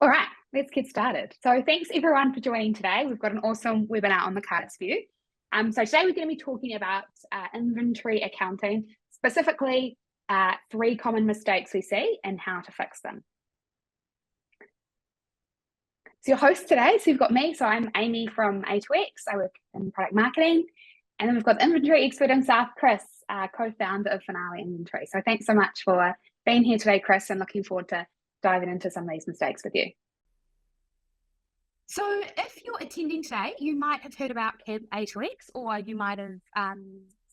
All right, let's get started. So thanks everyone for joining today. We've got an awesome webinar on the cards for you. So today we're going to be talking about inventory accounting, specifically 3 common mistakes we see and how to fix them. So your host today, so you've got me, so I'm Amy from A2X. I work in product marketing. And then we've got the inventory expert himself, Chris, co-founder of Finale Inventory. So thanks so much for being here today, Chris, and looking forward to diving into some of these mistakes with you. So if you're attending today, you might have heard about Camp A2X, or you might have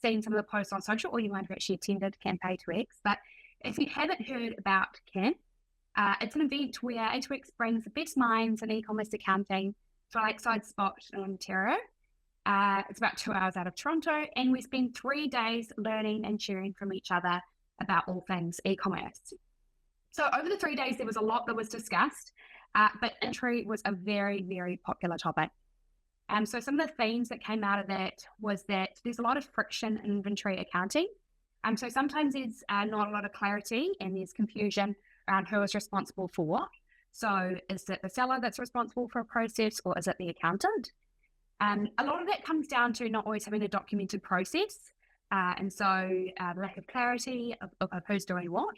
seen some of the posts on social, or you might have actually attended Camp A2X. But if you haven't heard about Camp, it's an event where A2X brings the best minds in e-commerce accounting to a lakeside spot in Ontario. It's about 2 hours out of Toronto, and we spend 3 days learning and sharing from each other about all things e-commerce. So over the 3 days, there was a lot that was discussed, but inventory was a very, very popular topic. So some of the themes that came out of that was that there's a lot of friction in inventory accounting. So sometimes there's not a lot of clarity and there's confusion around who is responsible for what. So is it the seller that's responsible for a process, or is it the accountant? A lot of that comes down to not always having a documented process. And so the lack of clarity of who's doing what.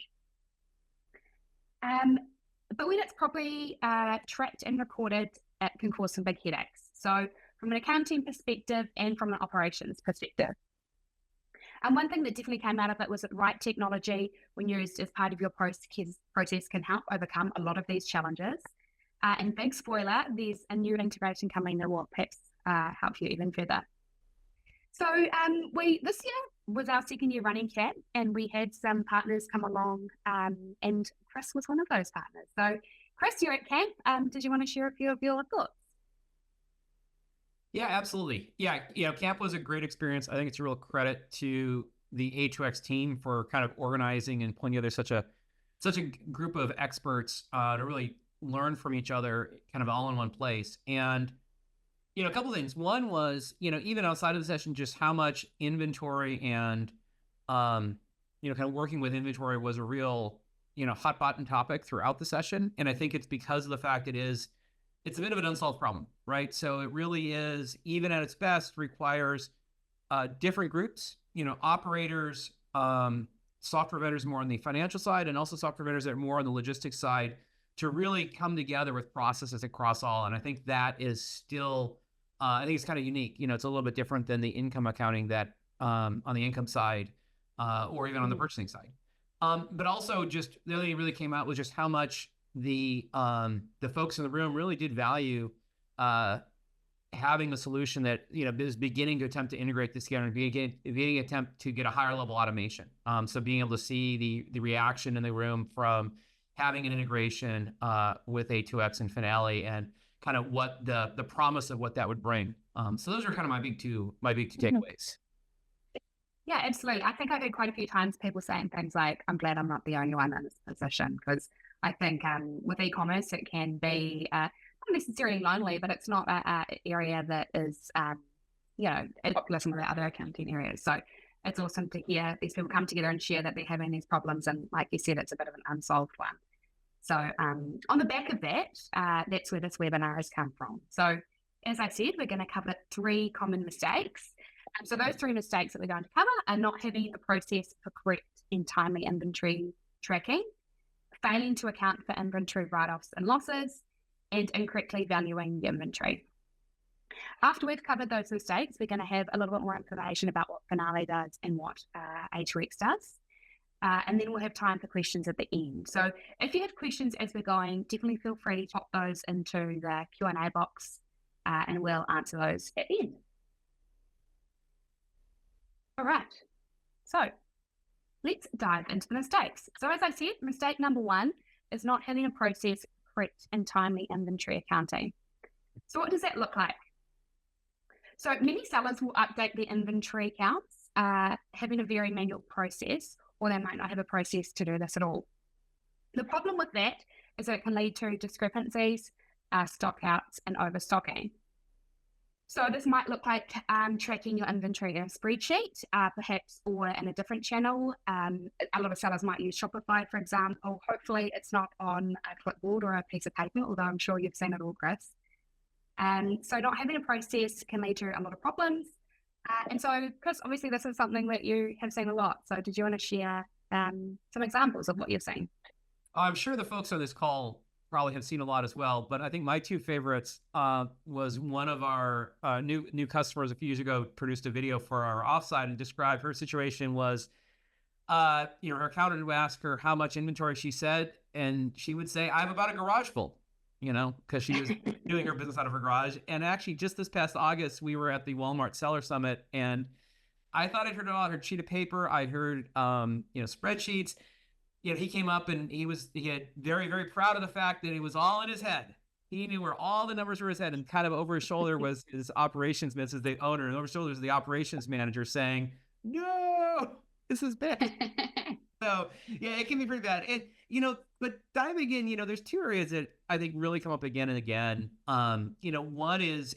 But when it's properly tracked and recorded, it can cause some big headaches. So from an accounting perspective and from an operations perspective. And one thing that definitely came out of it was that the right technology, when used as part of your process, can help overcome a lot of these challenges. And big spoiler, there's a new integration coming that will perhaps help you even further. So this year was our second year running Camp, and we had some partners come along, and Chris was one of those partners. So Chris, you're at Camp. Did you want to share a few of your thoughts? Yeah, absolutely. Yeah, Camp was a great experience. I think it's a real credit to the A2X team for kind of organizing and putting together such a group of experts to really learn from each other, kind of all in one place. And a couple of things. One was, even outside of the session, just how much inventory and, kind of working with inventory was a real, hot button topic throughout the session. And I think it's because of the fact it's a bit of an unsolved problem, right? So it really is, even at its best, requires different groups, operators, software vendors more on the financial side, and also software vendors that are more on the logistics side to really come together with processes across all. And I think that is still, I think it's kind of unique. It's a little bit different than the income accounting that on the income side or even on the purchasing side. But also just the other thing that really came out was just how much the folks in the room really did value having a solution that, is beginning to attempt to integrate this together and beginning attempt to get a higher level automation. So being able to see the reaction in the room from having an integration with A2X and Finale, and kind of what the promise of what that would bring. So those are kind of my big two takeaways. Yeah, absolutely. I think I heard quite a few times people saying things like, I'm glad I'm not the only one in this position, because I think with e-commerce, it can be not necessarily lonely, but it's not an area that is, as popular as some of the other accounting areas. So it's awesome to hear these people come together and share that they're having these problems. And like you said, it's a bit of an unsolved one. So on the back of that, that's where this webinar has come from. So as I said, we're going to cover 3 common mistakes. So those 3 mistakes that we're going to cover are not having a process for correct and timely inventory tracking, failing to account for inventory write-offs and losses, and incorrectly valuing the inventory. After we've covered those mistakes, we're going to have a little bit more information about what Finale does and what A2X does. And then we'll have time for questions at the end. So if you have questions as we're going, definitely feel free to pop those into the Q&A box, and we'll answer those at the end. All right, so let's dive into the mistakes. So as I said, mistake number 1 is not having a process correct and timely inventory accounting. So what does that look like? So many sellers will update their inventory accounts, having a very manual process, or they might not have a process to do this at all. The problem with that is that it can lead to discrepancies, stock outs, and overstocking. So this might look like tracking your inventory in a spreadsheet, perhaps, or in a different channel. A lot of sellers might use Shopify, for example. Hopefully it's not on a clipboard or a piece of paper, although I'm sure you've seen it all, Chris. So not having a process can lead to a lot of problems. And so, Chris, obviously this is something that you have seen a lot. So did you want to share some examples of what you've seen? I'm sure the folks on this call probably have seen a lot as well, but I think my two favorites was one of our new customers a few years ago produced a video for our offsite and described her situation was, her accountant would ask her how much inventory she said, and she would say, I have about a garage full, because she was doing her business out of her garage. And actually just this past August, we were at the Walmart Seller Summit, and I thought I'd heard about her sheet of paper. I heard, spreadsheets. He came up and he had very, very proud of the fact that it was all in his head. He knew where all the numbers were in his head, and kind of over his shoulder was his operations, this is the owner, and over his shoulder was the operations manager saying, no, this is bad. So yeah, it can be pretty bad. And, but diving in, there's two areas that I think really come up again and again. One is,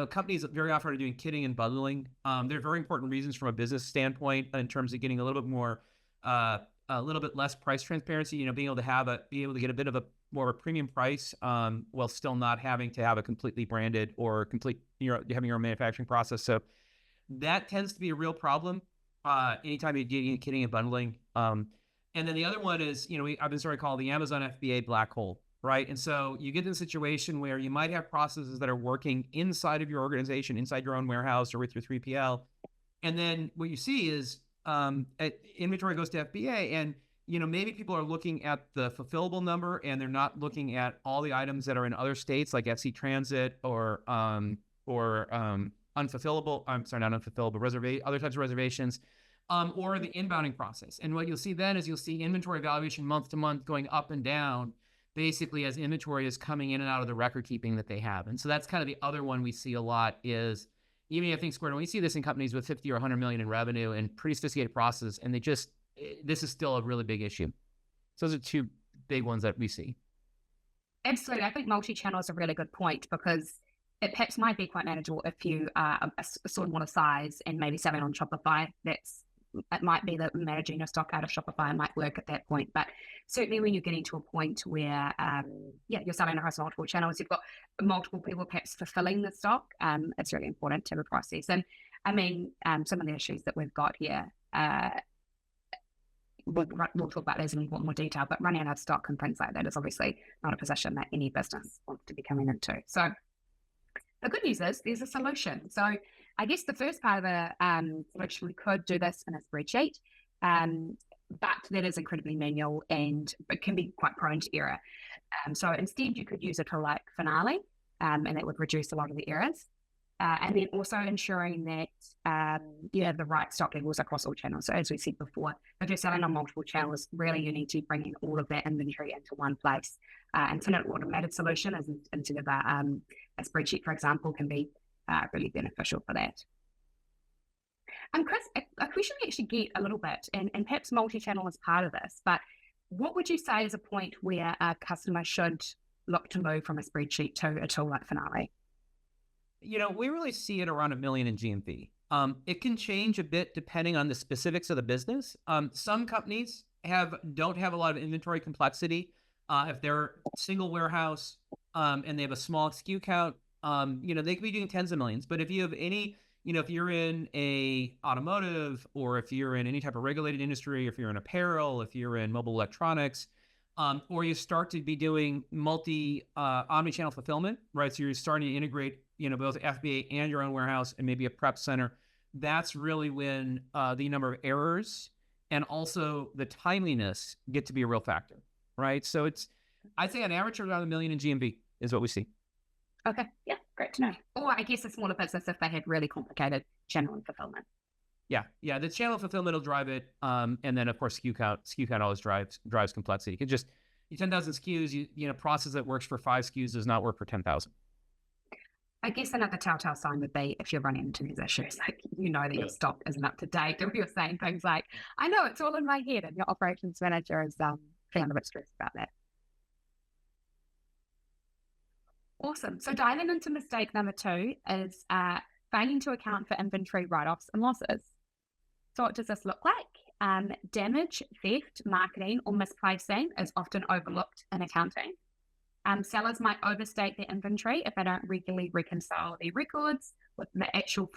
companies very often are doing kitting and bundling. They're very important reasons from a business standpoint in terms of getting a little bit more, a little bit less price transparency, being able to get a bit of a more of a premium price, while still not having to have a completely branded or having your own manufacturing process. So that tends to be a real problem anytime you're getting kitting and bundling. And then the other one is, I've been sort of called the Amazon FBA black hole, right? And so you get in a situation where you might have processes that are working inside of your organization, inside your own warehouse or with your 3PL. And then what you see is inventory goes to FBA, and maybe people are looking at the fulfillable number and they're not looking at all the items that are in other states like FC Transit or unfulfillable. I'm sorry, not unfulfillable, other types of reservations, or the inbounding process. And what you'll see then is you'll see inventory valuation month to month going up and down, basically as inventory is coming in and out of the record keeping that they have. And so that's kind of the other one we see a lot is, even if things squared, when we see this in companies with 50 or 100 million in revenue and pretty sophisticated processes, and this is still a really big issue. So those are two big ones that we see. Absolutely. I think multi-channel is a really good point because it perhaps might be quite manageable if you are a sort of size and maybe selling on Shopify. It might be that managing your stock out of Shopify might work at that point. But certainly when you're getting to a point where, you're selling across multiple channels, you've got multiple people perhaps fulfilling the stock, it's really important to have a process. And I mean, some of the issues that we've got here, we'll talk about those in more detail, but running out of stock and things like that is obviously not a position that any business wants to be coming into. So the good news is there's a solution. So I guess the first part of the solution, we could do this in a spreadsheet, but that is incredibly manual and it can be quite prone to error. So instead you could use a tool like Finale, and that would reduce a lot of the errors. And then also ensuring that you have the right stock levels across all channels. So as we said before, if you're selling on multiple channels, really you need to bring in all of that inventory into one place. And so an automated solution instead of a spreadsheet, for example, can be really beneficial for that. Chris, a question we actually get a little bit, and perhaps multi-channel is part of this, but what would you say is a point where a customer should look to move from a spreadsheet to a tool like Finale? We really see it around $1 million in GMV. It can change a bit depending on the specifics of the business. Some companies don't have a lot of inventory complexity. If they're single warehouse and they have a small SKU count, they could be doing tens of millions. But if you have if you're in a automotive, or if you're in any type of regulated industry, if you're in apparel, if you're in mobile electronics, or you start to be doing omni-channel fulfillment, right? So you're starting to integrate, both FBA and your own warehouse and maybe a prep center. That's really when the number of errors and also the timeliness get to be a real factor, right? So I'd say on average around $1 million in GMV is what we see. Okay. Yeah. Great to know. Or I guess a smaller business if they had really complicated channel and fulfillment. Yeah. The channel fulfillment will drive it. And then of course, SKU count always drives complexity. You can just, 10,000 SKUs, process that works for 5 SKUs does not work for 10,000. I guess another telltale sign would be if you're running into these issues, like that your stock isn't up to date, or you're saying things like, I know it's all in my head, and your operations manager is feeling a bit stressed about that. Awesome. So diving into mistake number 2 is failing to account for inventory write-offs and losses. So what does this look like? Damage, theft, marketing, or misplacing is often overlooked in accounting. Sellers might overstate their inventory if they don't regularly reconcile their records with the actual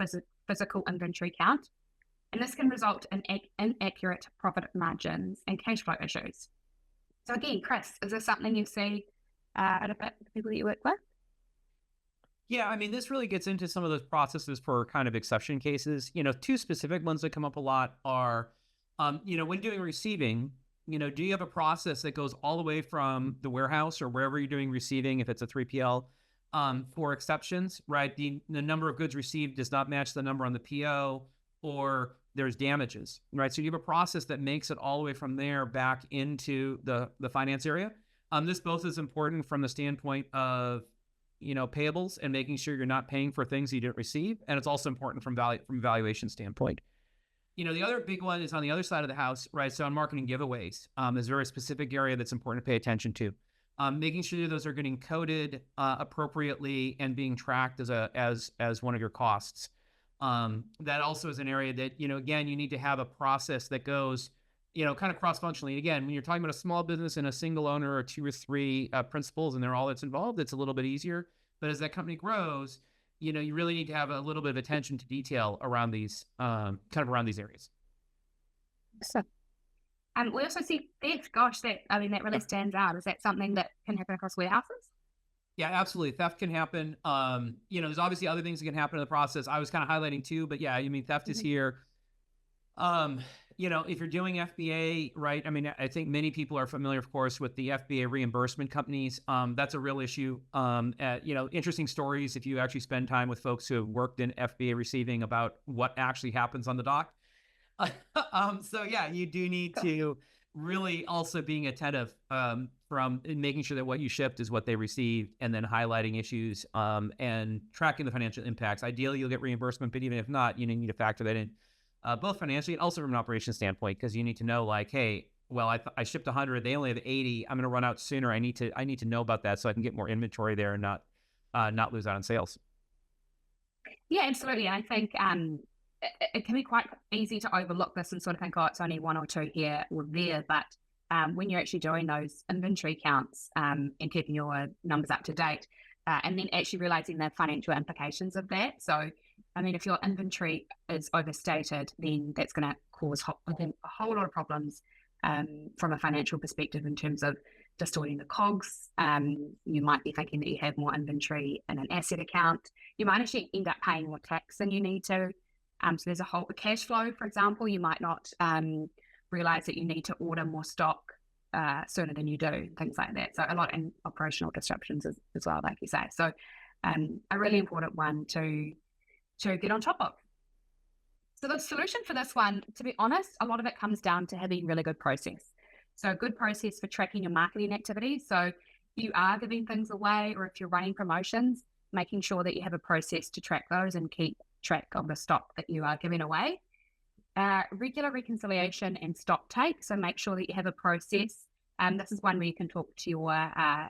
physical inventory count. And this can result in inaccurate profit margins and cash flow issues. So again, Chris, is this something you see at a bit of people that you work with? Yeah, I mean, this really gets into some of those processes for kind of exception cases. 2 specific ones that come up a lot are, when doing receiving, do you have a process that goes all the way from the warehouse or wherever you're doing receiving, if it's a 3PL, for exceptions, right? The number of goods received does not match the number on the PO, or there's damages, right? So you have a process that makes it all the way from there back into the finance area. This both is important from the standpoint of payables and making sure you're not paying for things you didn't receive. And it's also important from valuation standpoint. The other big one is on the other side of the house, right? So on marketing giveaways, is a very specific area that's important to pay attention to. Making sure those are getting coded appropriately and being tracked as one of your costs. That also is an area that, again, you need to have a process that goes, kind of cross-functionally. Again, when you're talking about a small business and a single owner or 2 or 3 principals and they're all that's involved, it's a little bit easier. But as that company grows, you really need to have a little bit of attention to detail around these, around these areas. So, we also see theft. Gosh, that really stands out. Is that something that can happen across warehouses? Yeah, absolutely. Theft can happen. There's obviously other things that can happen in the process. I was kind of highlighting too, but yeah, theft is here. If you're doing FBA, right? I think many people are familiar, of course, with the FBA reimbursement companies. That's a real issue. Interesting stories if you actually spend time with folks who have worked in FBA receiving about what actually happens on the dock. So yeah, you do need to really also being attentive from making sure that what you shipped is what they received, and then highlighting issues and tracking the financial impacts. Ideally, you'll get reimbursement, but even if not, you need to factor that in. Both financially and also from an operations standpoint, because you need to know, like, hey, well, I shipped 100, they only have 80. I'm going to run out sooner. I need to know about that so I can get more inventory there and not lose out on sales. Yeah, absolutely. I think it can be quite easy to overlook this and sort of think, oh, it's only 1 or 2 here or there. But when you're actually doing those inventory counts and keeping your numbers up to date, and then actually realizing the financial implications of that. So, if your inventory is overstated, then that's going to cause a whole lot of problems from a financial perspective in terms of distorting the COGS. You might be thinking that you have more inventory in an asset account. You might actually end up paying more tax than you need to. So there's a whole cash flow, for example. You might not realize that you need to order more stock sooner than you do, things like that. So a lot in operational disruptions as well, like you say. So a really important one to get on top of. So the solution for this one, to be honest, a lot of it comes down to having really good process. So a good process for tracking your marketing activities. So if you are giving things away or if you're running promotions, making sure that you have a process to track those and keep track of the stock that you are giving away. Regular reconciliation and stock take. So make sure that you have a process. This is one where you can talk to your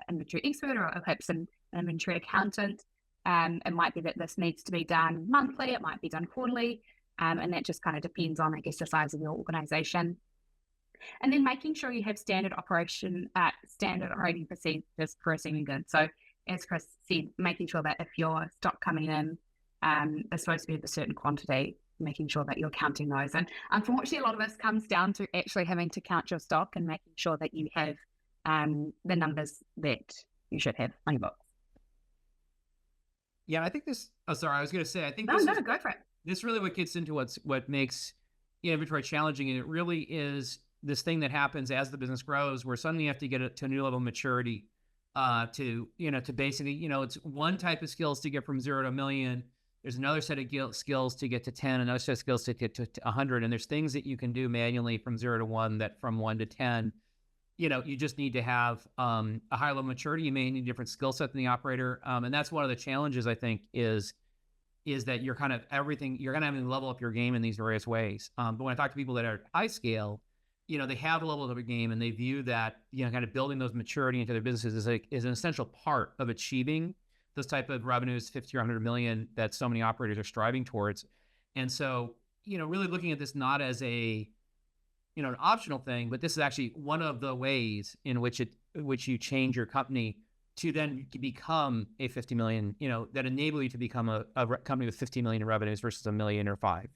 inventory expert or perhaps an inventory accountant. It might be that this needs to be done monthly. It might be done quarterly. And that just kind of depends on, I guess, the size of your organization. And then making sure you have standard operating procedures for receiving goods. So as Chris said, making sure that if your stock coming in is supposed to be of a certain quantity, making sure that you're counting those. And unfortunately, a lot of this comes down to actually having to count your stock and making sure that you have the numbers that you should have on your books. Yeah, I think this, I was going to say, I think go for it. This really what gets into what makes inventory challenging, and it really is this thing that happens as the business grows, where suddenly you have to get to a new level of maturity to basically, it's one type of skills to get from 0 to $1 million. There's another set of skills to get to 10, another set of skills to get to 100. And there's things that you can do manually from 0 to 1 that from 1 to 10, you just need to have a higher level of maturity. You may need a different skill set than the operator. And that's one of the challenges, I think, is that you're kind of everything, you're going to have to level up your game in these various ways. But when I talk to people that are at high scale, they have a level of a game and they view that, kind of building those maturity into their businesses is an essential part of achieving those type of revenues, 50 or 100 million, that so many operators are striving towards. And so, really looking at this not as a, an optional thing, but this is actually one of the ways in which you change your company to then become a 50 million, that enable you to become a company with 50 million in revenues versus $1 million or $5 million.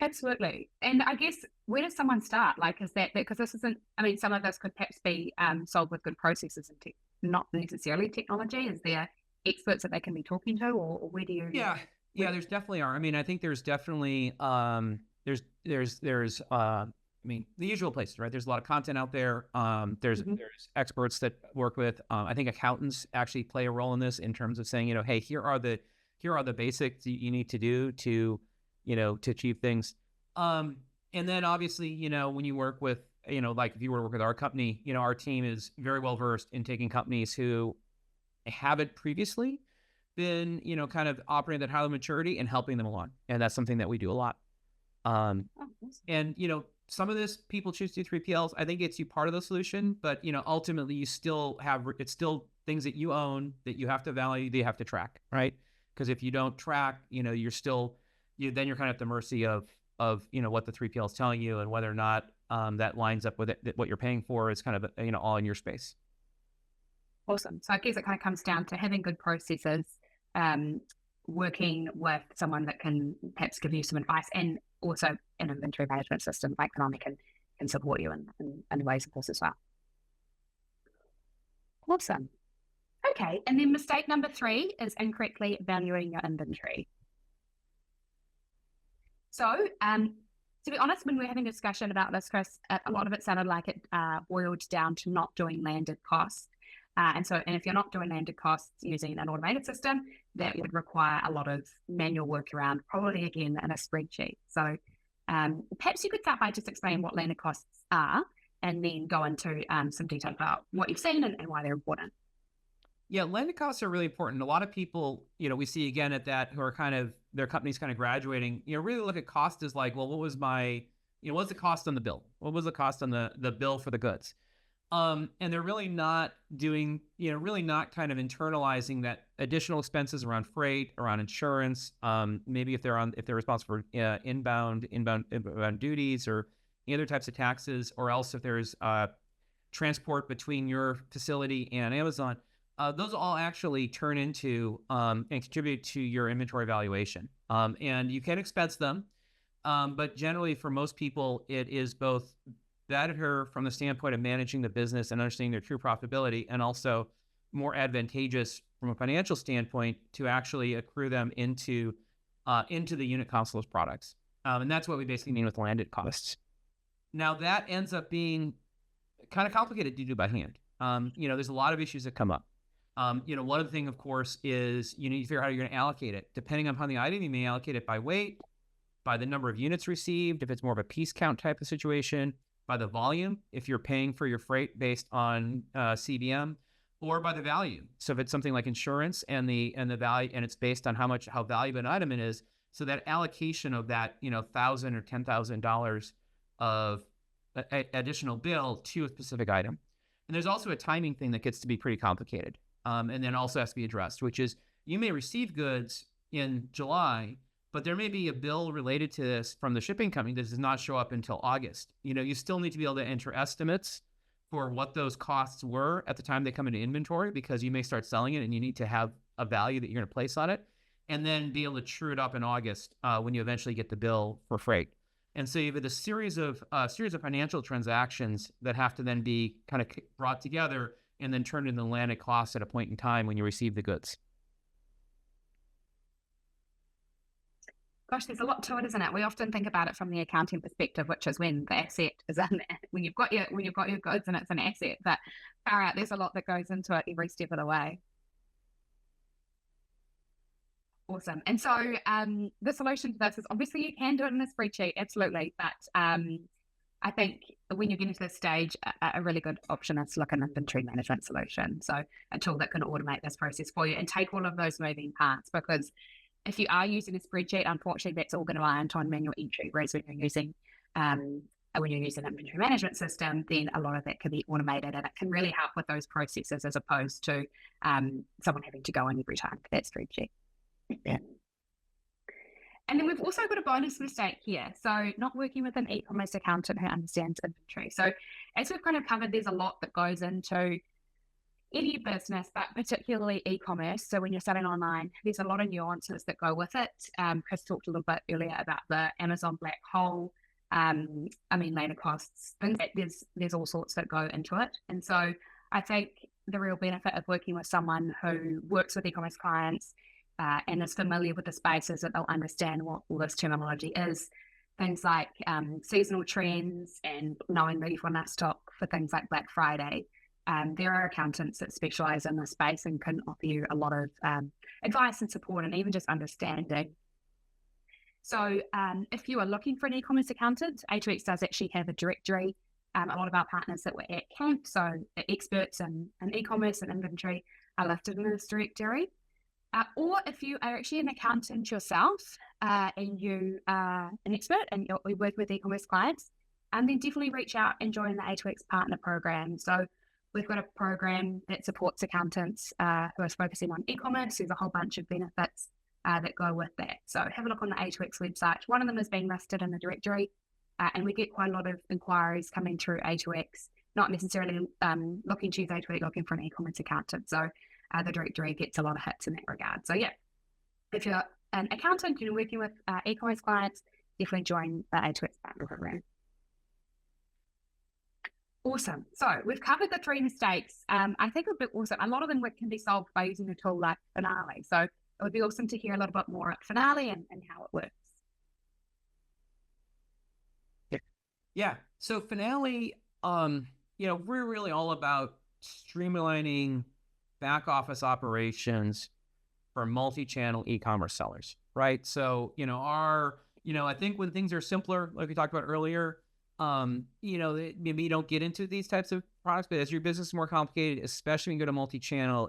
Absolutely. And I guess, where does someone start? Like, is that, because this isn't, some of this could perhaps be solved with good processes and not necessarily technology. Is there experts that they can be talking to, or where do you? Yeah, there's definitely are. I think there's definitely, there's the usual places, right? There's a lot of content out there. There's experts that work with, I think accountants actually play a role in this in terms of saying, hey, here are the basics you need to do to achieve things. And then obviously, when you work with, like if you were to work with our company, our team is very well versed in taking companies who haven't previously been, kind of operating at high maturity and helping them along. And that's something that we do a lot. And, some of this people choose to do 3PLs. I think gets you part of the solution, but, ultimately it's still things that you own that you have to value, that you have to track, right? Because if you don't track, then you're kind of at the mercy of what the 3PL is telling you, and whether or not that lines up with what you're paying for is kind of, all in your space. Awesome. So I guess it kind of comes down to having good processes, working with someone that can perhaps give you some advice, and also an inventory management system like Finale can support you in ways, of course, as well. Awesome. Okay. And then mistake number 3 is incorrectly valuing your inventory. So, to be honest, when we were having a discussion about this, Chris, a lot of it sounded like it boiled down to not doing landed costs. And if you're not doing landed costs using an automated system, that would require a lot of manual work around, probably again in a spreadsheet. So perhaps you could start by just explaining what landed costs are, and then go into some detail about what you've seen and why they're important. Yeah, landed costs are really important. A lot of people, we see again at that, who are kind of, their company's kind of graduating, really look at cost as like, well, what was what's the cost on the bill? What was the cost on the bill for the goods? And they're really not doing, really not kind of internalizing that additional expenses around freight, around insurance, maybe if they're responsible for inbound duties or other types of taxes, or else if there's transport between your facility and Amazon. Those all actually turn into and contribute to your inventory valuation. And you can expense them, but generally for most people, it is both better from the standpoint of managing the business and understanding their true profitability, and also more advantageous from a financial standpoint to actually accrue them into the unit cost of those products. And that's what we basically mean with landed costs. Now that ends up being kind of complicated to do by hand. There's a lot of issues that come up. One of the things, of course, is you need to figure out how you're going to allocate it. Depending upon the item, you may allocate it by weight, by the number of units received, if it's more of a piece count type of situation, by the volume, if you're paying for your freight based on CBM, or by the value. So if it's something like insurance and the value, and it's based on how valuable an item it is, so that allocation of that, $1,000 or $10,000 of additional bill to a specific item. And there's also a timing thing that gets to be pretty complicated. And then also has to be addressed, which is you may receive goods in July, but there may be a bill related to this from the shipping company that does not show up until August. You still need to be able to enter estimates for what those costs were at the time they come into inventory, because you may start selling it and you need to have a value that you're going to place on it, and then be able to true it up in August when you eventually get the bill for freight. And so you have a series of financial transactions that have to then be kind of brought together and then turned into landed costs at a point in time when you receive the goods. Gosh, there's a lot to it, isn't it? We often think about it from the accounting perspective, which is when the asset is in there, when you've got your goods and it's an asset. But far out, there's a lot that goes into it every step of the way. Awesome. And so the solution to this is, obviously you can do it in a spreadsheet, absolutely. But I think when you're getting to this stage, a really good option is to look at an inventory management solution. So a tool that can automate this process for you and take all of those moving parts, because if you are using a spreadsheet, unfortunately, that's all going to rely on manual entry, whereas when you're using when you use an inventory management system, then a lot of that can be automated, and it can really help with those processes as opposed to someone having to go in every time for that spreadsheet. Yeah. And then we've also got a bonus mistake here. So not working with an e-commerce accountant who understands inventory. So as we've kind of covered, there's a lot that goes into any business, but particularly e-commerce. So when you're selling online, there's a lot of nuances that go with it. Chris talked a little bit earlier about the Amazon black hole. Later costs, things that there's all sorts that go into it. And so I think the real benefit of working with someone who works with e-commerce clients and is familiar with the space is that they'll understand what all this terminology is. Things like seasonal trends and knowing that you've run stock for things like Black Friday. There are accountants that specialize in this space and can offer you a lot of advice and support and even just understanding. So if you are looking for an e-commerce accountant, A2X does actually have a directory. A lot of our partners that were at Camp, so the experts in e-commerce and inventory, are listed in this directory. Or if you are actually an accountant yourself and you are an expert and you work with e-commerce clients, then definitely reach out and join the A2X partner program. So we've got a program that supports accountants who are focusing on e-commerce. There's a whole bunch of benefits that go with that. So have a look on the A2X website. One of them is being listed in the directory, and we get quite a lot of inquiries coming through A2X, not necessarily looking to use A2X, looking for an e-commerce accountant. So the directory gets a lot of hits in that regard. So yeah, if you're an accountant and you're working with e-commerce clients, definitely join the A2X partner program. Awesome. So we've covered the 3 mistakes. I think it would be awesome. A lot of them can be solved by using a tool like Finale. So it would be awesome to hear a little bit more at Finale and how it works. Yeah. So Finale, we're really all about streamlining back office operations for multi-channel e-commerce sellers, right? So, I think when things are simpler, like we talked about earlier, maybe you don't get into these types of products, but as your business is more complicated, especially when you go to multi-channel,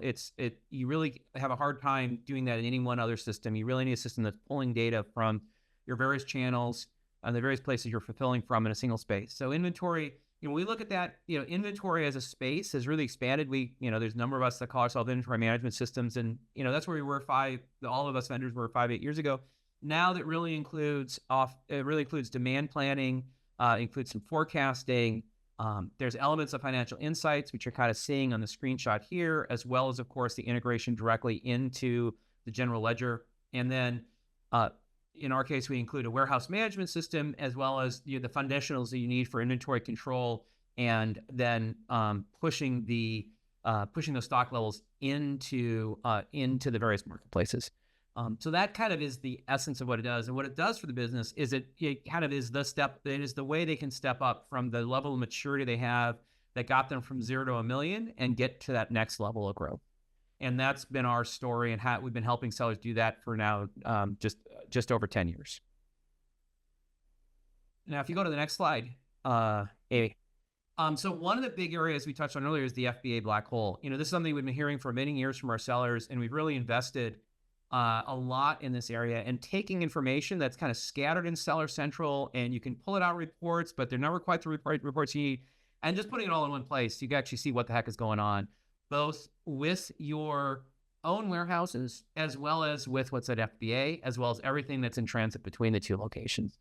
you really have a hard time doing that in any one other system. You really need a system that's pulling data from your various channels and the various places you're fulfilling from in a single space. So inventory, we look at that, inventory as a space has really expanded. There's a number of us that call ourselves inventory management systems. And, that's where we were all of us vendors were 5-8 years ago. Now that really includes demand planning, includes some forecasting. There's elements of financial insights, which you're kind of seeing on the screenshot here, as well as, of course, the integration directly into the general ledger. And then in our case, we include a warehouse management system, as well as the fundamentals that you need for inventory control, and then pushing those stock levels into the various marketplaces. So that kind of is the essence of what it does. And what it does for the business is it kind of is the way they can step up from the level of maturity they have that got them from 0 to $1 million and get to that next level of growth. And that's been our story, and we've been helping sellers do that for now just over 10 years. Now, if you go to the next slide, Amy. So one of the big areas we touched on earlier is the FBA black hole. This is something we've been hearing for many years from our sellers, and we've really invested a lot in this area and taking information that's kind of scattered in Seller Central, and you can pull it out reports, but they're never quite the reports you need, and just putting it all in one place, you can actually see what the heck is going on, both with your own warehouses, as well as with what's at FBA, as well as everything that's in transit between the 2 locations.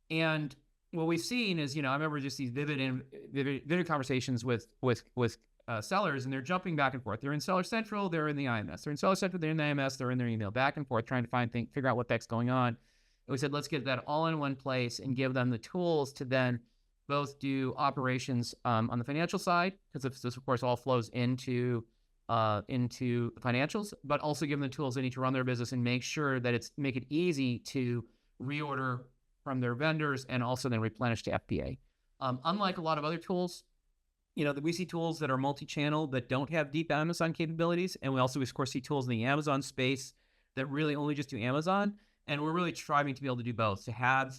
And what we've seen is, I remember just these vivid conversations with sellers, and they're jumping back and forth. They're in Seller Central, they're in the IMS. They're in Seller Central, they're in the IMS, they're in their email, back and forth, trying to figure out what the heck's going on. And we said, let's get that all in one place and give them the tools to then both do operations on the financial side, because this, of course, all flows into the financials, but also give them the tools they need to run their business and make it easy to reorder from their vendors and also then replenish to FBA. Unlike a lot of other tools, we see tools that are multi-channel that don't have deep Amazon capabilities. And we also, of course, see tools in the Amazon space that really only just do Amazon. And we're really striving to be able to do both, to have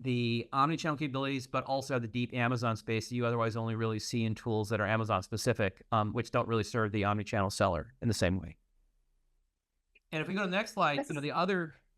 the omni-channel capabilities, but also have the deep Amazon space that you otherwise only really see in tools that are Amazon specific, which don't really serve the omni-channel seller in the same way. And if we go to the next slide,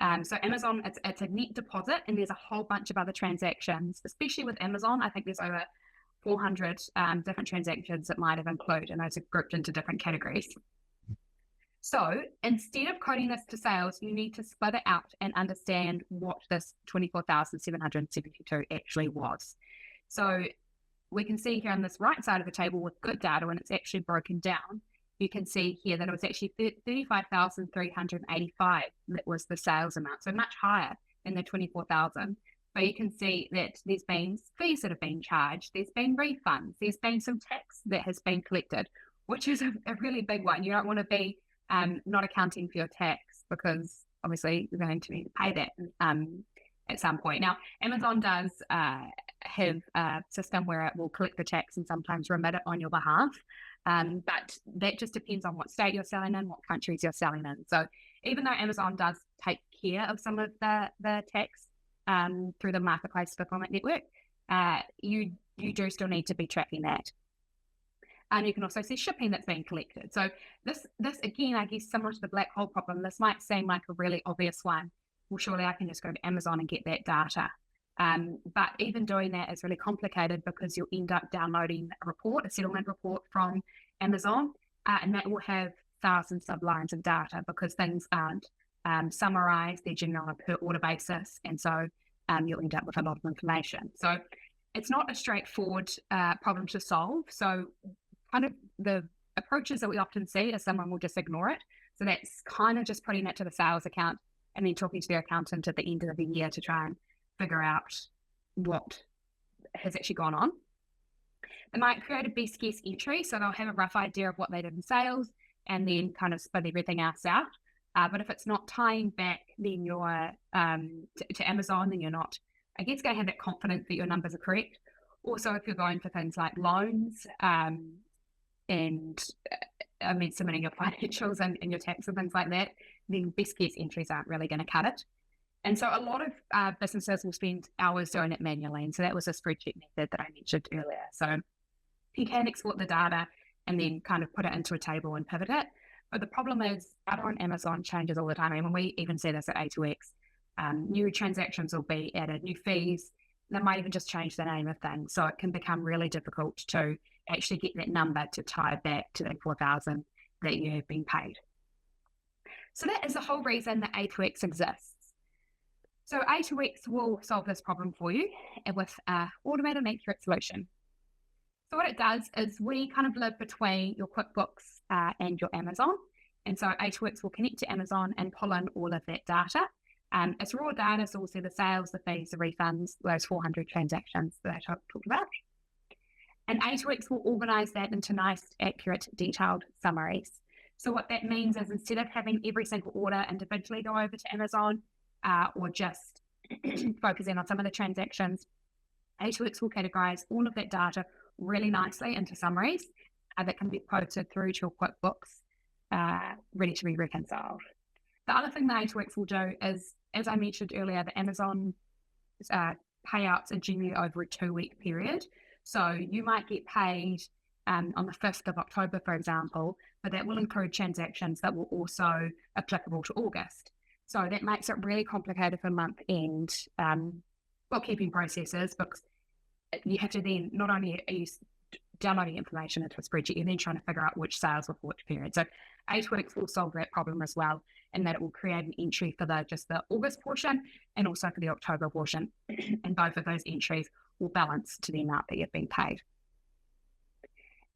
So Amazon, it's a net deposit, and there's a whole bunch of other transactions, especially with Amazon. I think there's over 400 different transactions that might have included, and those are grouped into different categories. So instead of coding this to sales, you need to split it out and understand what this 24,772 actually was. So we can see here on this right side of the table with good data, when it's actually broken down, you can see here that it was actually 35,385 that was the sales amount, so much higher than the 24,000. But you can see that there's been fees that have been charged, there's been refunds, there's been some tax that has been collected, which is a really big one. You don't want to be not accounting for your tax, because obviously you're going to need to pay that at some point. Now, Amazon does have a system where it will collect the tax and sometimes remit it on your behalf. But that just depends on what state you're selling in, what countries you're selling in. So even though Amazon does take care of some of the tax through the marketplace fulfillment network, you do still need to be tracking that. And you can also see shipping that's being collected. So this again, I guess, similar to the black hole problem, this might seem like a really obvious one. Well, surely I can just go to Amazon and get that data. But even doing that is really complicated, because you'll end up downloading a report, a settlement report from Amazon, and that will have thousands of lines of data, because things aren't summarized, they're generally on a per order basis, and so you'll end up with a lot of information. So it's not a straightforward problem to solve. So kind of the approaches that we often see is someone will just ignore it. So that's kind of just putting it to the sales account and then talking to their accountant at the end of the year to try and figure out what has actually gone on. They might create a best guess entry, so they'll have a rough idea of what they did in sales and then kind of split everything else out. But if it's not tying back then you're to Amazon, then you're not, I guess, going to have that confidence that your numbers are correct. Also, if you're going for things like loans and submitting your financials and your tax and things like that, then best guess entries aren't really going to cut it. And so a lot of businesses will spend hours doing it manually. And so that was a spreadsheet method that I mentioned earlier. So you can export the data and then kind of put it into a table and pivot it. But the problem is, data on Amazon changes all the time. I mean, we even see this at A2X. New transactions will be added, new fees. They might even just change the name of things. So it can become really difficult to actually get that number to tie back to that 4,000 that you have been paid. So that is the whole reason that A2X exists. So A2X will solve this problem for you with an automated and accurate solution. So what it does is we kind of live between your QuickBooks and your Amazon. And so A2X will connect to Amazon and pull in all of that data. It's raw data, so we'll see the sales, the fees, the refunds, those 400 transactions that I talked about. And A2X will organize that into nice, accurate, detailed summaries. So what that means is, instead of having every single order individually go over to Amazon, or just focusing on some of the transactions, A2X will categorize all of that data really nicely into summaries that can be posted through to your QuickBooks, ready to be reconciled. The other thing that A2X will do is, as I mentioned earlier, the Amazon payouts are generally over a 2-week period. So you might get paid on the 5th of October, for example, but that will include transactions that will also applicable to August. So that makes it really complicated for month-end bookkeeping processes, because you have to then, not only are you downloading information into a spreadsheet, you're then trying to figure out which sales were for which period. So A2X will solve that problem as well, and that it will create an entry for just the August portion and also for the October portion. And both of those entries will balance to the amount that you've been paid.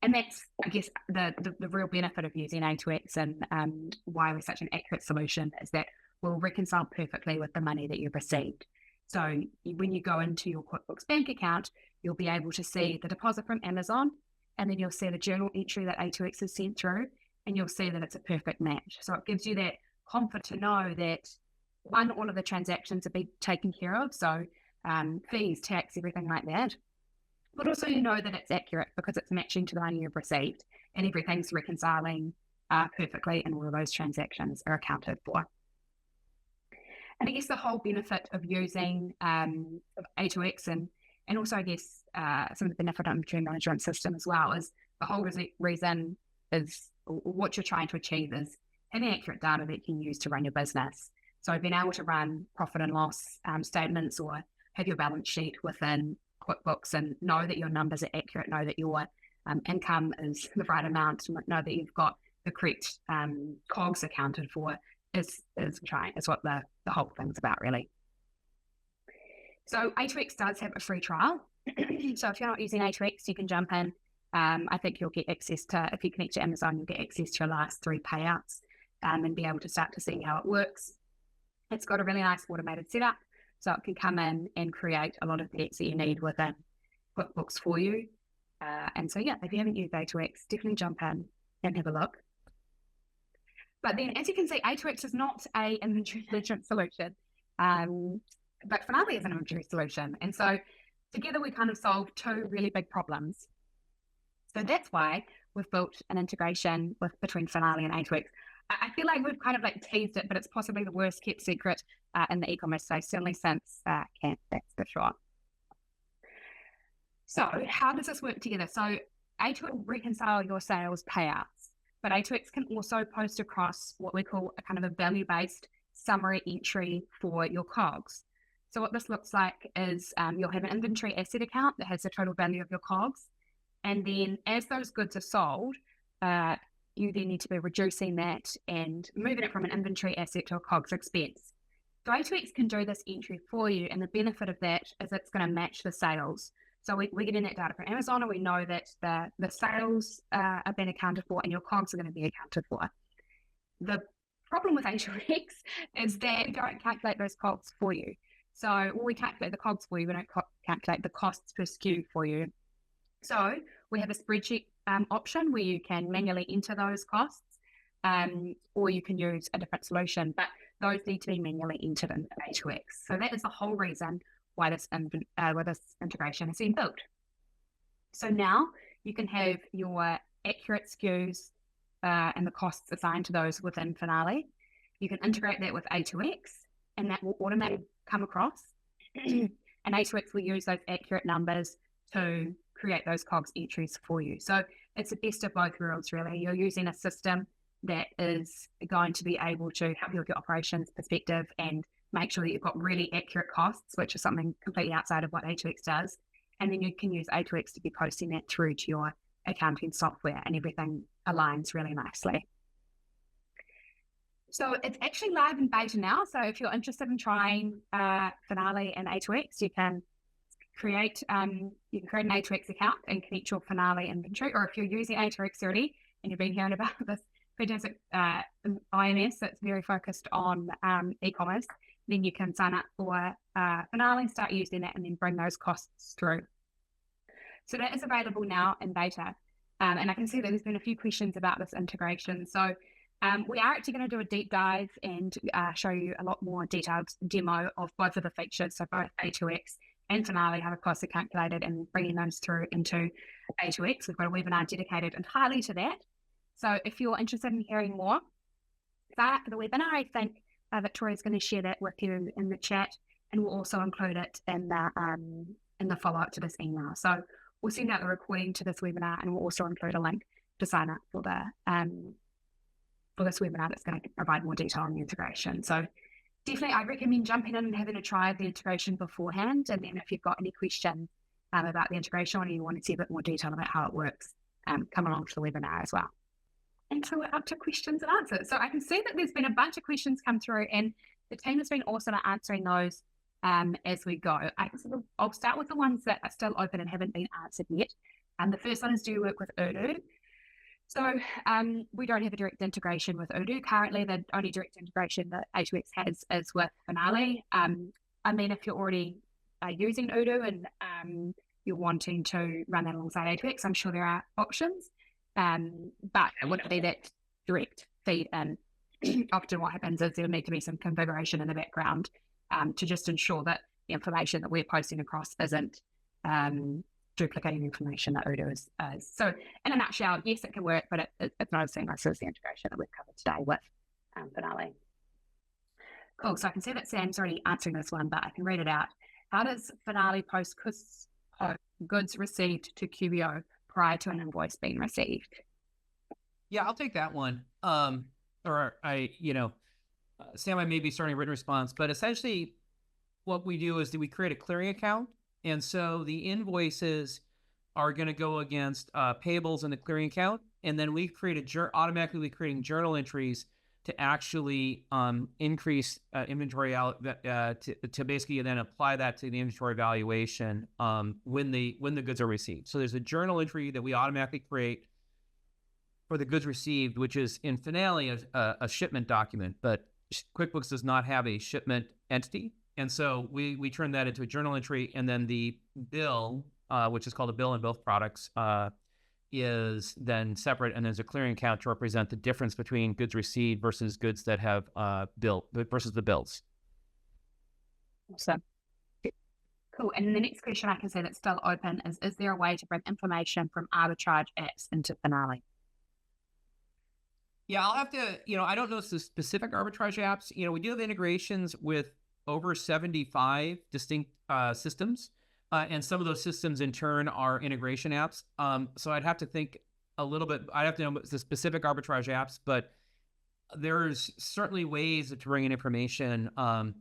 And that's, I guess, the real benefit of using A2X and why we're such an accurate solution, is that we'll reconcile perfectly with the money that you've received. So when you go into your QuickBooks bank account, you'll be able to see the deposit from Amazon, and then you'll see the journal entry that A2X has sent through, and you'll see that it's a perfect match. So it gives you that comfort to know that, one, all of the transactions are being taken care of, so fees, tax, everything like that. But also you know that it's accurate because it's matching to the money you've received, and everything's reconciling perfectly, and all of those transactions are accounted for. And I guess the whole benefit of using A2X and also, I guess, some of the benefit of inventory management system as well, is the whole reason is what you're trying to achieve is having accurate data that you can use to run your business. So being able to run profit and loss statements or have your balance sheet within QuickBooks and know that your numbers are accurate, know that your income is the right amount, know that you've got the correct COGS accounted for is what the whole thing's about, really. So A2X does have a free trial. So if you're not using A2X, you can jump in. I think you'll get access to, if you connect to Amazon, you'll get access to your last 3 payouts and be able to start to see how it works. It's got a really nice automated setup, so it can come in and create a lot of the X that you need within QuickBooks for you. And so, yeah, if you haven't used A2X, definitely jump in and have a look. But then, as you can see, A2X is not a inventory management solution, but Finale is an inventory solution. And so together we kind of solve 2 really big problems. So that's why we've built an integration between Finale and A2X. I feel like we've kind of like teased it, but it's possibly the worst kept secret in the e-commerce space, certainly since Camp, that's for sure. So how does this work together? So A2X will reconcile your sales payouts, but A2X can also post across what we call a kind of a value-based summary entry for your COGS. So what this looks like is you'll have an inventory asset account that has the total value of your COGS. And then as those goods are sold, you then need to be reducing that and moving it from an inventory asset to a COGS expense. So A2X can do this entry for you, and the benefit of that is it's going to match the sales. So we're getting that data from Amazon, and we know that the sales are being accounted for and your COGS are going to be accounted for. The problem with A2X is that we don't calculate those COGS for you. So we calculate the COGS for you, we don't calculate the costs per SKU for you. So we have a spreadsheet option where you can manually enter those costs, or you can use a different solution, but those need to be manually entered in A2X. So that is the whole reason why this integration has been built. So now you can have your accurate SKUs and the costs assigned to those within Finale. You can integrate that with A2X, and that will automatically come across. And A2X will use those accurate numbers to create those COGS entries for you. So it's the best of both worlds, really. You're using a system that is going to be able to help you with your operations perspective and make sure that you've got really accurate costs, which is something completely outside of what A2X does. And then you can use A2X to be posting that through to your accounting software, and everything aligns really nicely. So it's actually live in beta now. So if you're interested in trying Finale and A2X, you can create an A2X account and connect your Finale inventory. Or if you're using A2X already and you've been hearing about this fantastic IMS that's very focused on e-commerce, then you can sign up for Finale, start using that, and then bring those costs through. So that is available now in beta. And I can see that there's been a few questions about this integration. So we are actually going to do a deep dive and show you a lot more detailed demo of both of the features. So both A2X and Finale, how the costs are calculated, and bringing those through into A2X. We've got a webinar dedicated entirely to that. So if you're interested in hearing more, sign up for the webinar. I think Victoria's going to share that with you in the chat, and we'll also include it in the follow-up to this email. So we'll send out the recording to this webinar, and we'll also include a link to sign up for this webinar that's going to provide more detail on the integration. So definitely I recommend jumping in and having a try of the integration beforehand. And then if you've got any questions about the integration, or you want to see a bit more detail about how it works, come along to the webinar as well. And so we're up to questions and answers. So I can see that there's been a bunch of questions come through, and the team has been awesome at answering those as we go. I'll start with the ones that are still open and haven't been answered yet. The first one is, do you work with Odoo? So we don't have a direct integration with Odoo. Currently, the only direct integration that A2X has is with Finale. I mean, if you're already using Odoo and you're wanting to run that alongside A2X, I'm sure there are options, but it wouldn't be that direct feed in. Often what happens is there need to be some configuration in the background to just ensure that the information that we're posting across isn't duplicating information that Odoo is. So in a nutshell, yes, it can work, but it's not as seamless as the integration that we've covered today with Finale. Cool, so I can see that Sam's already answering this one, but I can read it out. How does Finale post goods received to QBO prior to an invoice being received? Yeah, I'll take that one. Sam, I may be starting a written response, but essentially what we do is we create a clearing account. And so the invoices are going to go against payables in the clearing account. And then we automatically creating journal entries to actually increase inventory out to basically then apply that to the inventory valuation when the goods are received. So there's a journal entry that we automatically create for the goods received, which is in Finale a shipment document, but QuickBooks does not have a shipment entity. And so we turn that into a journal entry, and then the bill, which is called a bill in both products, is then separate, and there's a clearing account to represent the difference between goods received versus goods that have bill versus the bills. Awesome. Cool. And the next question I can say that's still open is there a way to bring information from arbitrage apps into Finale? Yeah, I'll have to, I don't know the specific arbitrage apps. We do have integrations with over 75 distinct systems. And some of those systems in turn are integration apps. So I'd have to think a little bit. I'd have to know the specific arbitrage apps, but there's certainly ways to bring in information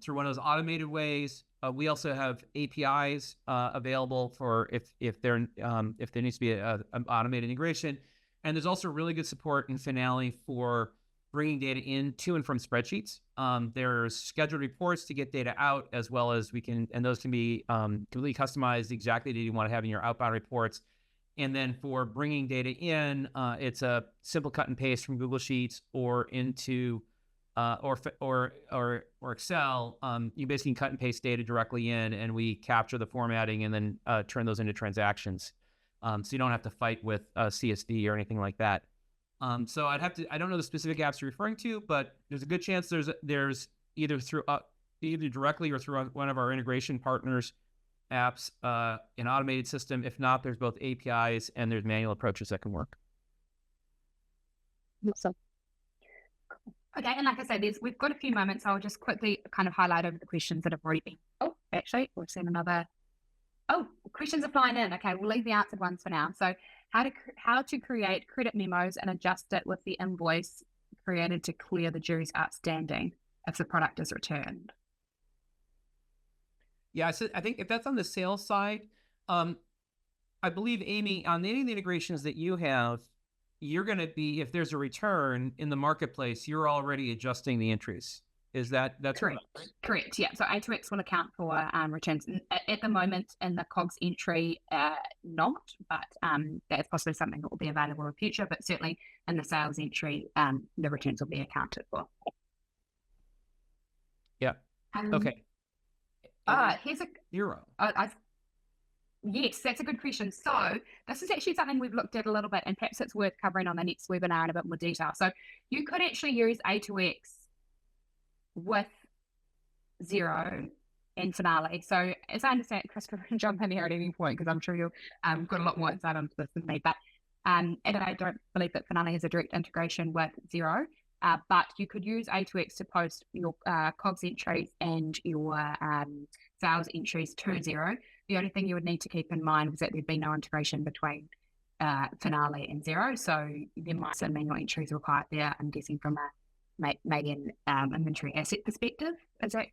through one of those automated ways. We also have APIs available for if there needs to be an automated integration. And there's also really good support in Finale for bringing data in to and from spreadsheets. There's scheduled reports to get data out, as well as and those can be completely customized exactly that you want to have in your outbound reports. And then for bringing data in, it's a simple cut and paste from Google Sheets or into or Excel. You basically cut and paste data directly in, and we capture the formatting and then turn those into transactions. So you don't have to fight with CSV or anything like that. So I don't know the specific apps you're referring to, but there's a good chance there's either directly or through one of our integration partners apps, an automated system. If not, there's both APIs and there's manual approaches that can work. Awesome. Okay, and like I said, we've got a few moments. So I'll just quickly kind of highlight over the questions that have already been. Oh, actually, we've seen another. Oh, questions are flying in. Okay, we'll leave the answered ones for now. So how to create credit memos and adjust it with the invoice created to clear the dues outstanding if the product is returned. Yeah, so I think if that's on the sales side, I believe, Amy, on any of the integrations that you have, you're going to be, if there's a return in the marketplace, you're already adjusting the entries. That's correct? Right? Correct. Yeah. So A2X will account for returns at the moment in the COGS entry, not, but that's possibly something that will be available in the future. But certainly in the sales entry, the returns will be accounted for. Yeah. Okay. Here's a euro. Yes, that's a good question. So this is actually something we've looked at a little bit, and perhaps it's worth covering on the next webinar in a bit more detail. So you could actually use A2X with Xero and Finale. So as I understand, Christopher can jump in here at any point, because I'm sure you've got a lot more insight onto this than me. But and I don't believe that Finale has a direct integration with Xero. But you could use A2X to post your COGS entries and your sales entries to Xero. The only thing you would need to keep in mind is that there'd be no integration between Finale and Xero. So there might be some manual entries required there, I'm guessing, from a maybe an inventory asset perspective. Is that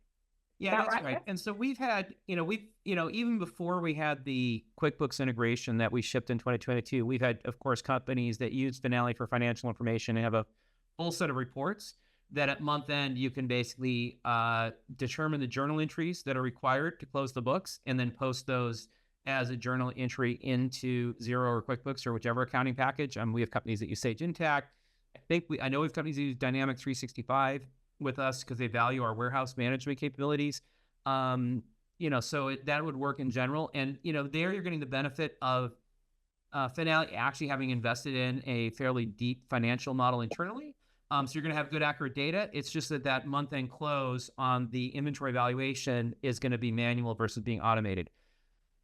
that's right? And so we've had, even before we had the QuickBooks integration that we shipped in 2022, we've had, of course, companies that use Finale for financial information and have a full set of reports that at month end, you can basically determine the journal entries that are required to close the books and then post those as a journal entry into Xero or QuickBooks or whichever accounting package. We have companies that use Sage Intacct. I know we have companies that use Dynamics 365 with us because they value our warehouse management capabilities. So that would work in general. And, there you're getting the benefit of Finale actually having invested in a fairly deep financial model internally. So you're going to have good, accurate data. It's just that month-end close on the inventory valuation is going to be manual versus being automated.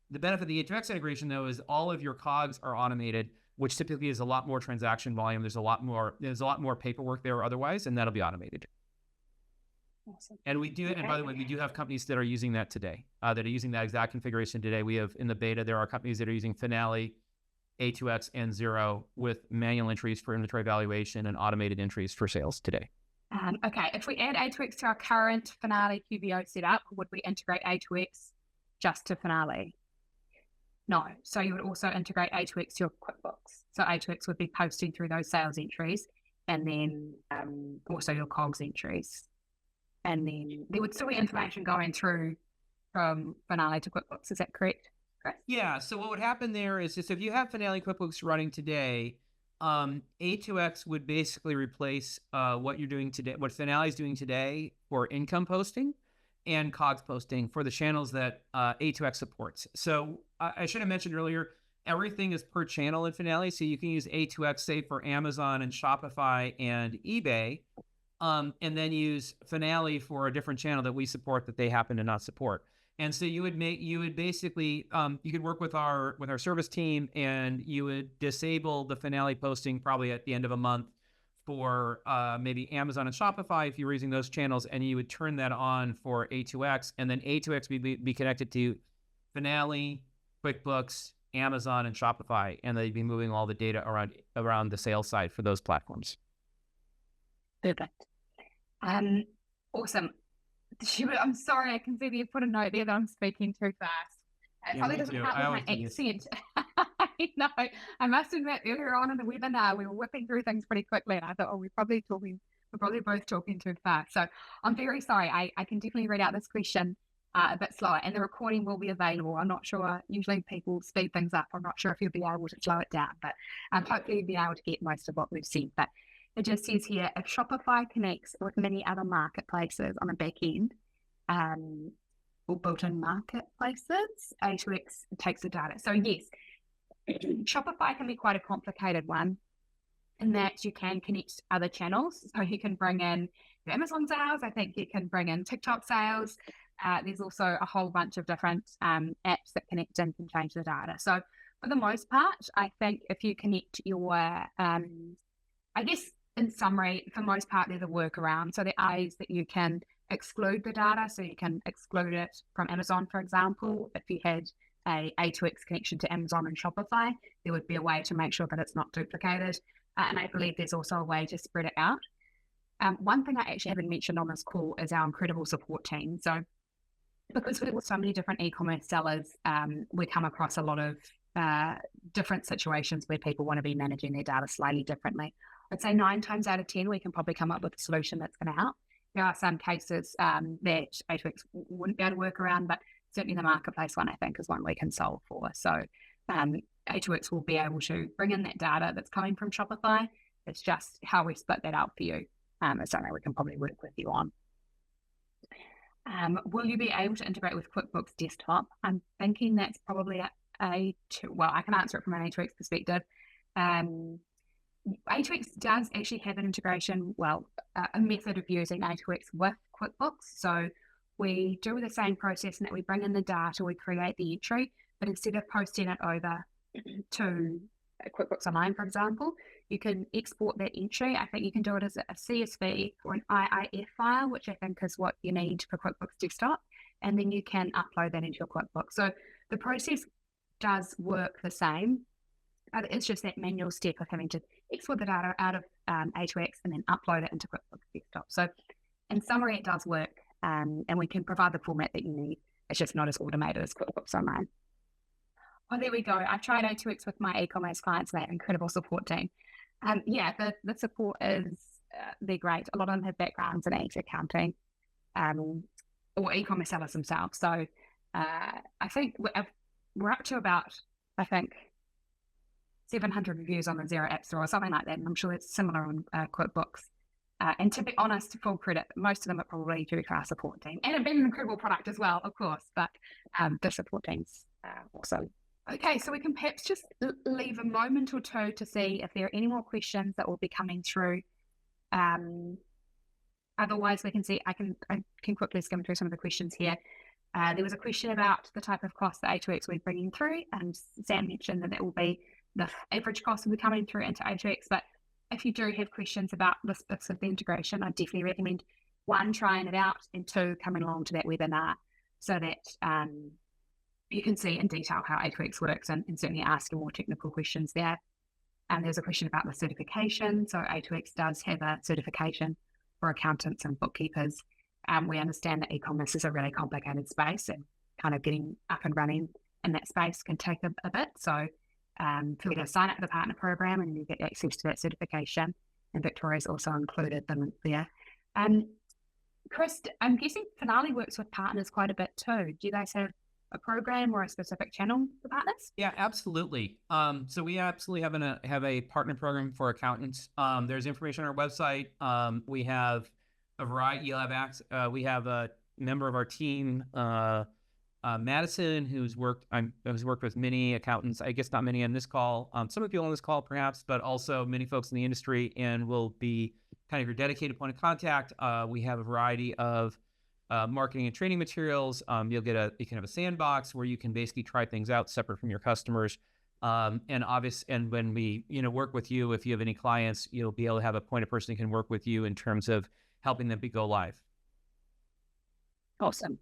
The benefit of the A2X integration, though, is all of your COGS are automated, which typically is a lot more transaction volume. There's a lot more paperwork there otherwise, and that'll be automated. Awesome. And we do, and by the way, we do have companies that are using that today, that are using that exact configuration today. We have in the beta, there are companies that are using Finale, A2X, and Xero with manual entries for inventory valuation and automated entries for sales today. Okay, if we add A2X to our current Finale QBO setup, would we integrate A2X just to Finale? No. So you would also integrate A2X to your QuickBooks. So A2X would be posting through those sales entries, and then also your COGS entries. And then there would still be information going through from Finale to QuickBooks. Is that correct? Yeah. So what would happen there is if you have Finale QuickBooks running today, A2X would basically replace what you're doing today, what Finale is doing today for income posting and COGS posting for the channels that A2X supports. So I should have mentioned earlier, everything is per channel in Finale. So you can use A2X, say, for Amazon and Shopify and eBay, and then use Finale for a different channel that we support that they happen to not support. And so you would basically, you could work with our service team, and you would disable the Finale posting probably at the end of a month for maybe Amazon and Shopify if you were using those channels, and you would turn that on for A2X, and then A2X would be connected to Finale, QuickBooks, Amazon, and Shopify, and they'd be moving all the data around the sales side for those platforms. Perfect. Awesome. I'm sorry, I can see that you put a note there that I'm speaking too fast. It probably doesn't help with my accent. I know. I must admit, earlier on in the webinar, we were whipping through things pretty quickly, and I thought, we're probably both talking too fast. So I'm very sorry. I can definitely read out this question a bit slower, and the recording will be available. I'm not sure. Usually people speed things up. I'm not sure if you'll be able to slow it down, but hopefully you'll be able to get most of what we've said. But it just says here, if Shopify connects with many other marketplaces on the back end, or built-in marketplaces, A2X takes the data. So yes, Shopify can be quite a complicated one in that you can connect other channels. So you can bring in your Amazon sales. I think you can bring in TikTok sales. There's also a whole bunch of different apps that connect and can change the data. So for the most part, I think if you connect your, I guess in summary, for most part, there's a workaround. So there are ways that you can exclude the data. So you can exclude it from Amazon, for example. If you had a A2X connection to Amazon and Shopify, there would be a way to make sure that it's not duplicated. And I believe there's also a way to spread it out. One thing I actually haven't mentioned on this call is our incredible support team. So because we're with so many different e-commerce sellers, we come across a lot of different situations where people want to be managing their data slightly differently. I'd say 9 times out of 10, we can probably come up with a solution that's going to help. There are some cases that A2X wouldn't be able to work around, but certainly the marketplace one, I think, is one we can solve for. So A2X will be able to bring in that data that's coming from Shopify. It's just how we split that out for you. It's something we can probably work with you on. Will you be able to integrate with QuickBooks Desktop? I'm thinking that's probably I can answer it from an A2X perspective. A2X does actually have an integration, a method of using A2X with QuickBooks. So we do the same process in that we bring in the data, we create the entry, but instead of posting it over to QuickBooks Online, for example, you can export that entry. I think you can do it as a CSV or an IIF file, which I think is what you need for QuickBooks Desktop, and then you can upload that into your QuickBooks. So the process does work the same. It's just that manual step of having to export the data out of A2X and then upload it into QuickBooks Desktop. So in summary, it does work, and we can provide the format that you need. It's just not as automated as QuickBooks Online. Oh, there we go. I've tried A2X with my e-commerce clients, and they have an incredible support team. The support is, they're great. A lot of them have backgrounds in accounting or e-commerce sellers themselves. So I think we're up to about, 700 reviews on the Xero App Store or something like that. And I'm sure it's similar on QuickBooks. And to be honest, full credit, most of them are probably due to our support team. And it's been an incredible product as well, of course, but the support team's awesome. Okay, so we can perhaps just leave a moment or two to see if there are any more questions that will be coming through. Otherwise, we can see, I can quickly skim through some of the questions here. There was a question about the type of cost that A2X we're bringing through, and Sam mentioned that will be the average cost will be coming through into A2X. But if you do have questions about the specifics of the integration, I definitely recommend 1, trying it out, and 2, coming along to that webinar so that you can see in detail how A2X works and certainly ask more technical questions there. And there's a question about the certification. So A2X does have a certification for accountants and bookkeepers. We understand that e-commerce is a really complicated space, and kind of getting up and running in that space can take a bit. So feel free to sign up for the partner program and you get access to that certification. And Victoria's also included the link there. Chris, I'm guessing Finale works with partners quite a bit too. Do you guys have a program or a specific channel for partners? Yeah, absolutely. So we absolutely have a partner program for accountants. There's information on our website. We have a variety. You'll have we have a member of our team, Madison, who's worked with many accountants. I guess not many on this call. Some of you on this call, perhaps, but also many folks in the industry, and will be kind of your dedicated point of contact. We have a variety of marketing and training materials. You can have a sandbox where you can basically try things out separate from your customers. And when we work with you, if you have any clients, you'll be able to have a point of person who can work with you in terms of helping them go live. Awesome.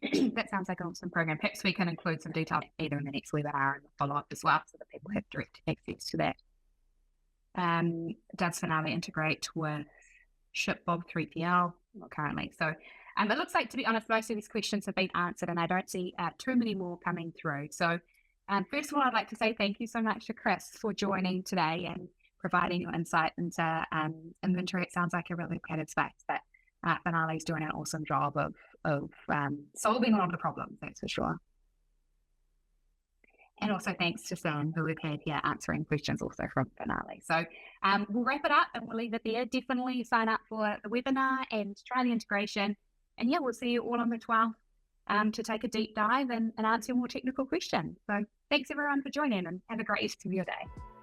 That sounds like an awesome program. Perhaps we can include some detail either in the next webinar and follow-up as well, so that people have direct access to that. Does Finale integrate with ShipBob 3PL? Not currently. So it looks like, to be honest, most of these questions have been answered, and I don't see too many more coming through. So first of all, I'd like to say thank you so much to Chris for joining today and providing your insight into inventory. It sounds like a really creative space, but Finale's doing an awesome job of solving a lot of the problems, that's for sure. And also thanks to Sam, who we've had here answering questions also from Finale. So we'll wrap it up and we'll leave it there. Definitely sign up for the webinar and try the integration. And yeah, we'll see you all on the 12th to take a deep dive and answer more technical questions. So thanks everyone for joining, and have a great rest of your day.